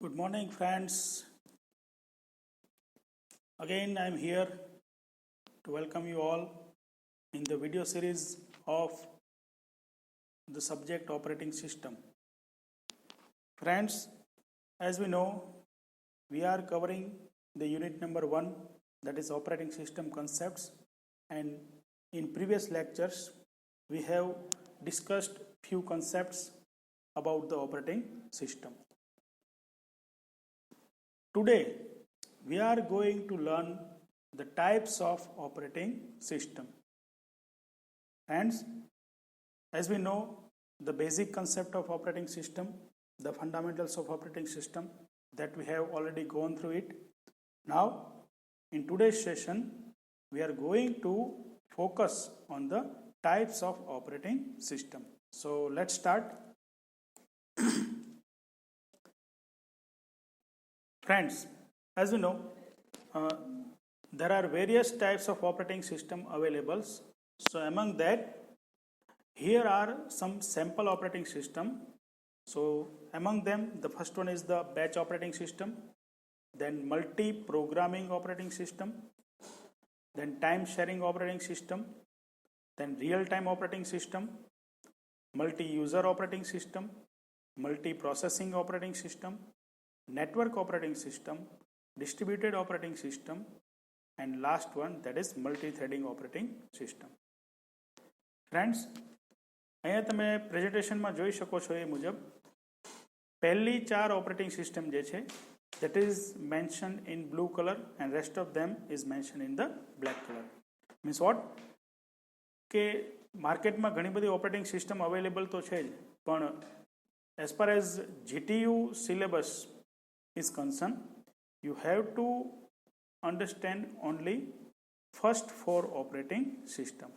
Good morning, friends. Again, I'm here to welcome you all in the video series of the subject operating system. Friends, as we know, we are covering the unit number 1, that is operating system concepts, and in previous lectures we have discussed few concepts about the operating system. Today we are going to learn the types of operating system. Hence, as we know, the basic concept of operating system, the fundamentals of operating system, that we have already gone through it. Now, in today's session, we are going to focus on the types of operating system. So let's start. Friends, as you know, there are various types of operating system available. So among that, here are some sample operating system. So among them, the first one is the batch operating system, then multi-programming operating system, then time-sharing operating system, then real-time operating system, multi-user operating system, multi-processing operating system, network operating system, distributed operating system, and last one, that is multi-threading operating system. Friends, અહીંયા તમે પ્રેઝન્ટેશનમાં જોઈ શકો છો એ મુજબ પહેલી 4 operating system જે છે that is mentioned in blue color and rest of them is mentioned in the black color. Means what? કે માર્કેટમાં ઘણી બધી ઓપરેટિંગ સિસ્ટમ અવેલેબલ તો છે જ, પણ as far as GTU syllabus is concerned, you have to understand only first 4 operating system.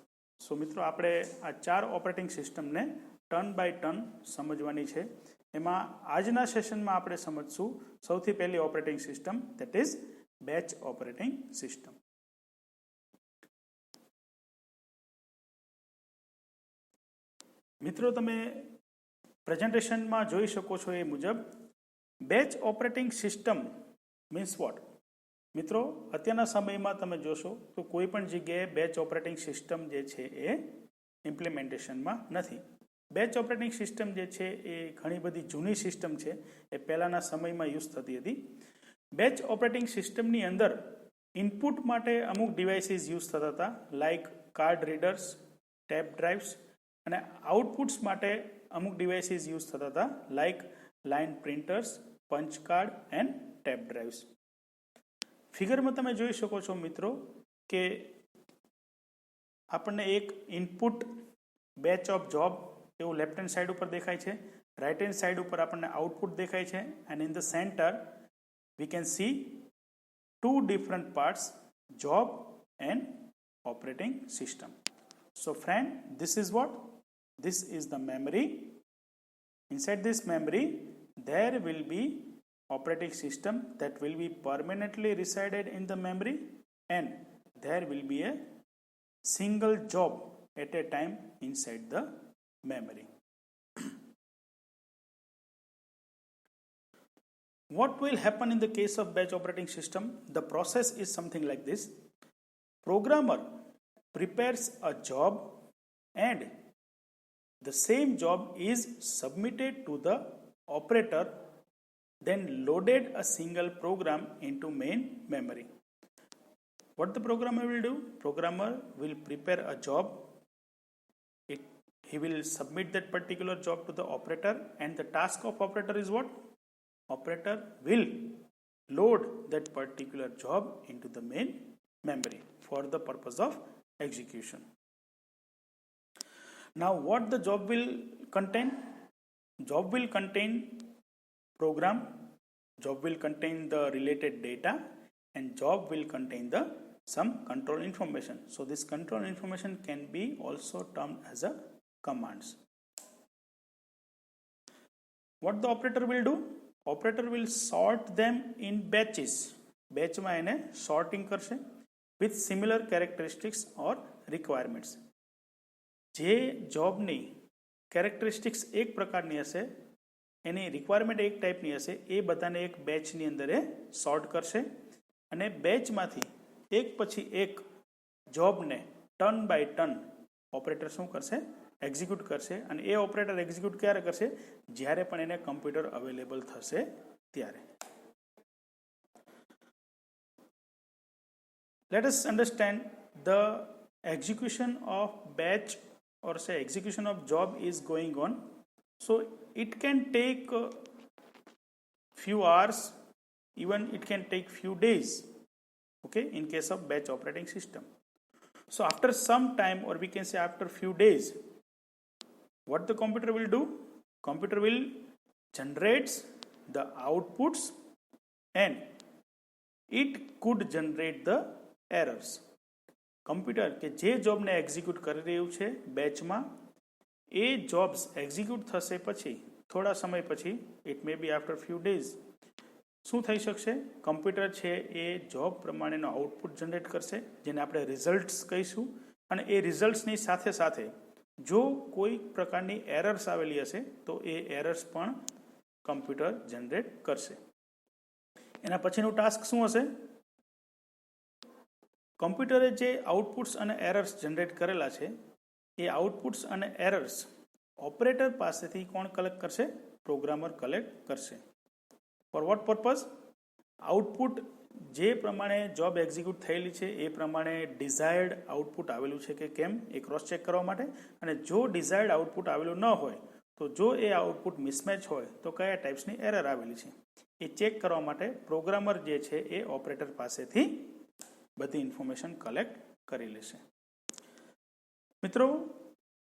So મિત્રો આપણે આ 4 ઓપરેટિંગ સિસ્ટમને ટર્ન બાય ટર્ન સમજવાની છે. એમાં આજના સેશનમાં આપણે સમજશું સૌથી પહેલી operating system, that is batch operating system. મિત્રો તમે પ્રેઝન્ટેશનમાં જોઈ શકો છો એ મુજબ batch operating system means what? મિત્રો અત્યારના સમયમાં તમે જોશો તો કોઈ પણ જગ્યાએ બેચ ઓપરેટિંગ સિસ્ટમ જે છે એ ઇમ્પ્લિમેન્ટેશનમાં નથી. બેચ ઓપરેટિંગ સિસ્ટમ જે છે એ ઘણી બધી જૂની સિસ્ટમ છે, એ પહેલાંના સમયમાં યુઝ થતી હતી. બેચ ઓપરેટિંગ સિસ્ટમની અંદર ઇનપુટ માટે અમુક ડિવાઇસીસ યુઝ થતા હતા, like card readers, tape drives, અને આઉટપુટ્સ માટે અમુક ડિવાઇસીસ યુઝ થતા હતા, like line printers, punch card and tape drives. ફિગરમાં તમે જોઈ શકો છો મિત્રો કે આપણને એક ઇનપુટ બેચ ઓફ જોબ એવું લેફ્ટ હેન્ડ સાઈડ ઉપર દેખાય છે, રાઇટ હેન્ડ સાઈડ ઉપર આપણને આઉટપુટ દેખાય છે, and in the centre we can see 2 different parts, job and operating system. So friend, this is what? This is the memory. Inside this memory, there will be operating system that will be permanently resided in the memory, and there will be a single job at a time inside the memory. What will happen in the case of batch operating system? The process is something like this. Programmer prepares a job and the same job is submitted to the operator, then loaded a single program into main memory. What the programmer will do? Programmer will prepare a job. He will submit that particular job to the operator, and the task of operator is what? Operator will load that particular job into the main memory for the purpose of execution. Now what the job will contain? Job will contain program, job will contain the related data, and job will contain the some control information. So this control information can be also termed as a commands. What the operator will do? Operator will sort them in batches. બેચમાં એને sorting કરશે with similar characteristics or requirements. જે જોબની characteristics એક પ્રકારની હશે એની requirement એક ટાઈપની હશે, એ બધાને એક બેચની અંદર એ સોર્ટ કરશે અને બેચમાંથી એક પછી એક જોબને ટર્ન બાય ટર્ન ઓપરેટર શું કરશે, એક્ઝિક્યુટ કરશે. અને એ ઓપરેટર એક્ઝિક્યુટ ક્યારે કરશે, જ્યારે પણ એને કમ્પ્યુટર અવેલેબલ થશે ત્યારે. Let us understand the execution of batch or say execution of job is going on. So it can take few hours, even it can take few days, okay, in case of batch operating system. So after some time, or we can say after few days, what the computer will do, computer will generates the outputs and it could generate the errors. Computer કે જે જોબને execute કરી રહ્યું છે બેચમાં, એ jobs execute થશે પછી થોડા સમય પછી, it may be after few days, શું થઈ શકશે, કમ્પ્યુટર છે એ જોબ પ્રમાણેનો આઉટપુટ જનરેટ કરશે, જેને આપણે રિઝલ્ટ્સ કહીશું. અને એ રિઝલ્ટ્સની સાથે સાથે જો કોઈ પ્રકારની એરર્સ આવેલી હશે તો એ એરર્સ પણ કમ્પ્યુટર જનરેટ કરશે. એના પછીનું ટાસ્ક શું હશે, કમ્પ્યુટરે જે આઉટપુટ્સ અને એરર્સ જનરેટ કરેલા છે એ આઉટપુટ્સ અને એરર્સ ઓપરેટર પાસેથી કોણ કલેક્ટ કરશે, પ્રોગ્રામર કલેક્ટ કરશે. ફોર વોટ પર્પઝ, આઉટપુટ જે પ્રમાણે જોબ એક્ઝિક્યુટ થયેલી છે એ પ્રમાણે ડિઝાયર્ડ આઉટપુટ આવેલું છે કે કેમ એ ક્રોસ ચેક કરવા માટે. અને જો ડિઝાયર્ડ આઉટપુટ આવેલું ન હોય તો જો એ આઉટપુટ મિસમેચ હોય તો કયા ટાઈપ્સની એરર આવેલી છે એ ચેક કરવા માટે પ્રોગ્રામર જે છે એ ઓપરેટર પાસેથી બધી ઇન્ફોર્મેશન કલેક્ટ કરી લેશે. મિત્રો,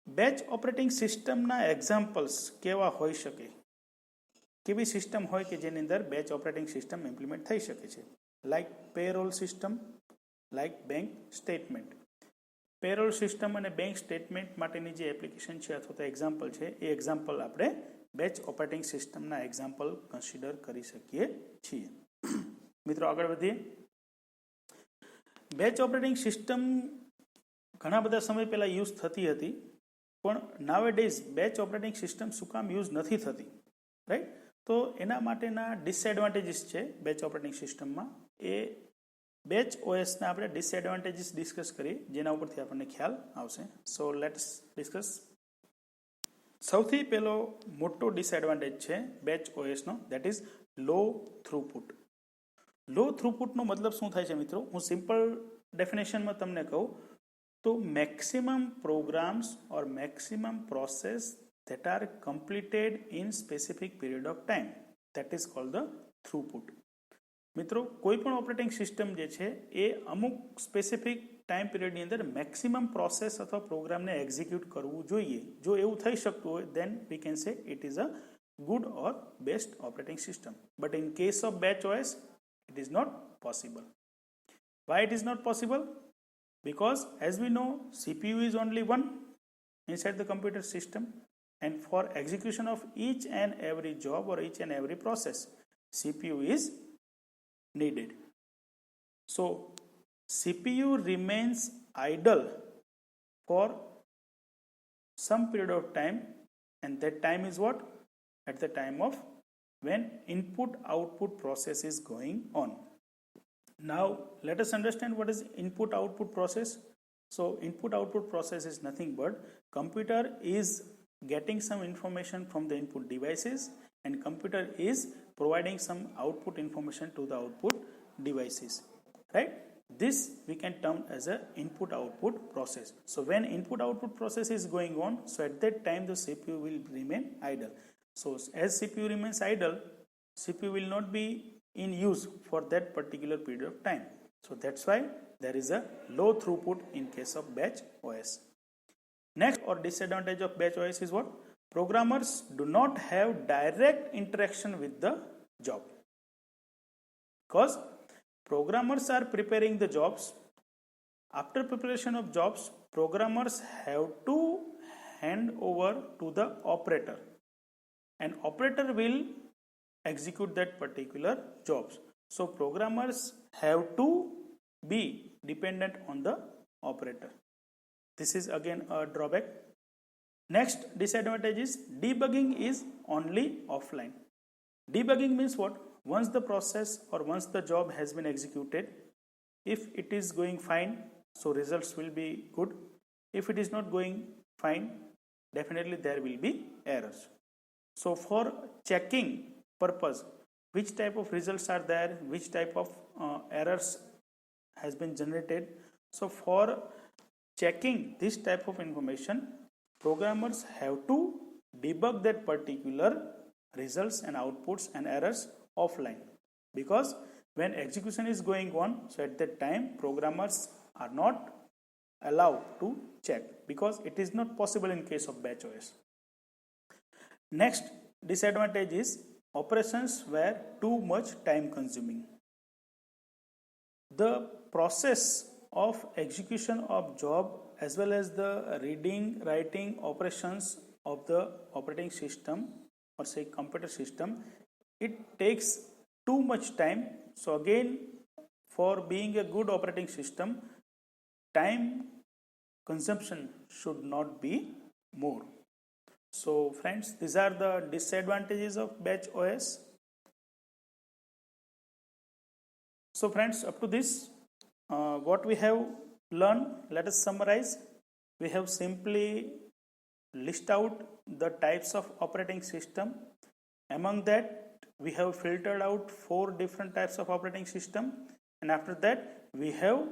બેચ ઓપરેટિંગ સિસ્ટમના એક્ઝામ્પલ્સ કેવા હોઈ શકે, કેવી સિસ્ટમ હોય કે જેની અંદર બેચ ઓપરેટિંગ સિસ્ટમ ઇમ્પ્લિમેન્ટ થઈ શકે છે, like payroll system, like bank statement. Payroll system અને બેંક સ્ટેટમેન્ટ માટેની જે એપ્લિકેશન છે અથવા તો એક્ઝામ્પલ છે એ એક્ઝામ્પલ આપણે બેચ ઓપરેટિંગ સિસ્ટમના એક્ઝામ્પલ કન્સિડર કરી શકીએ છીએ. મિત્રો, આગળ વધીએ. બેચ ઓપરેટિંગ સિસ્ટમ ઘણા બધા સમય પહેલાં યુઝ થતી હતી, પણ નાવેડેઝ બેચ ઓપરેટિંગ સિસ્ટમ શું કામ યુઝ નથી થતી, રાઈટ? તો એના માટેના ડિસએડવાન્ટેજીસ છે બેચ ઓપરેટિંગ સિસ્ટમમાં. એ બેચ ઓએસના આપણે ડિસએડવાન્ટેજીસ ડિસ્કસ કરીએ, જેના ઉપરથી આપણને ખ્યાલ આવશે. So let's discuss. સૌથી પહેલો મોટો ડિસએડવાન્ટેજ છે બેચ ઓએસનો, that is low throughput. Low થ્રુપુટનો મતલબ શું થાય છે મિત્રો, હું સિમ્પલ ડેફિનેશનમાં તમને કહું તો maximum programs or maximum process that are completed in specific period of time, that is called the throughput. મિત્રો, કોઈ પણ ઓપરેટિંગ સિસ્ટમ જે છે એ અમુક સ્પેસિફિક ટાઈમ પીરિયડની અંદર મેક્સિમમ પ્રોસેસ અથવા પ્રોગ્રામને એક્ઝિક્યુટ કરવું જોઈએ. જો એવું થઈ શકતું હોય then we can say it is a good or best operating system. But in case of batch OS it is not possible. Why it is not possible? Because as we know, CPU is only one inside the computer system, and for execution of each and every job or each and every process, CPU is needed. So CPU remains idle for some period of time, and that time is what? At the time of when input output process is going on. Now let us understand what is input output process. So input output process is nothing but computer is getting some information from the input devices and computer is providing some output information to the output devices, right? This we can term as a input output process. So when input output process is going on, so at that time the CPU will remain idle. So as CPU remains idle, CPU will not be in use for that particular period of time. So that's why there is a low throughput in case of batch OS. Next or disadvantage of batch OS is what? Programmers do not have direct interaction with the job. Because programmers are preparing the jobs. After preparation of jobs, programmers have to hand over to the operator. And operator will execute that particular jobs. So programmers have to be dependent on the operator. This is again a drawback. Next disadvantage is debugging is only offline. Debugging means what? Once the process or once the job has been executed, if it is going fine, so results will be good. If it is not going fine, definitely there will be errors. So for checking purpose, which type of results are there, which type of errors has been generated, so for checking this type of information, programmers have to debug that particular results and outputs and errors offline, because when execution is going on, so at that time programmers are not allowed to check, because it is not possible in case of batch OS. Next disadvantage is operations were too much time consuming. The process of execution of job as well as the reading, writing operations of the operating system or say computer system, it takes too much time. So again, for being a good operating system, time consumption should not be more. So friends, these are the disadvantages of batch OS. So friends, up to this, what we have learned, let us summarize. We have simply list out the types of operating system. Among that, we have filtered out 4 different types of operating system, and after that we have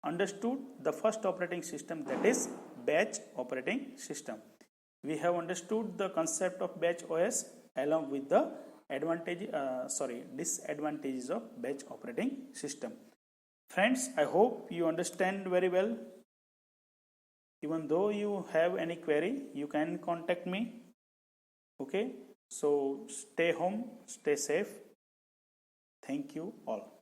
understood the first operating system, that is batch operating system. We have understood the concept of batch OS along with the disadvantages of batch operating system. Friends, I hope you understand very well. Even though you have any query, you can contact me. Okay, so stay home, stay safe. Thank you all.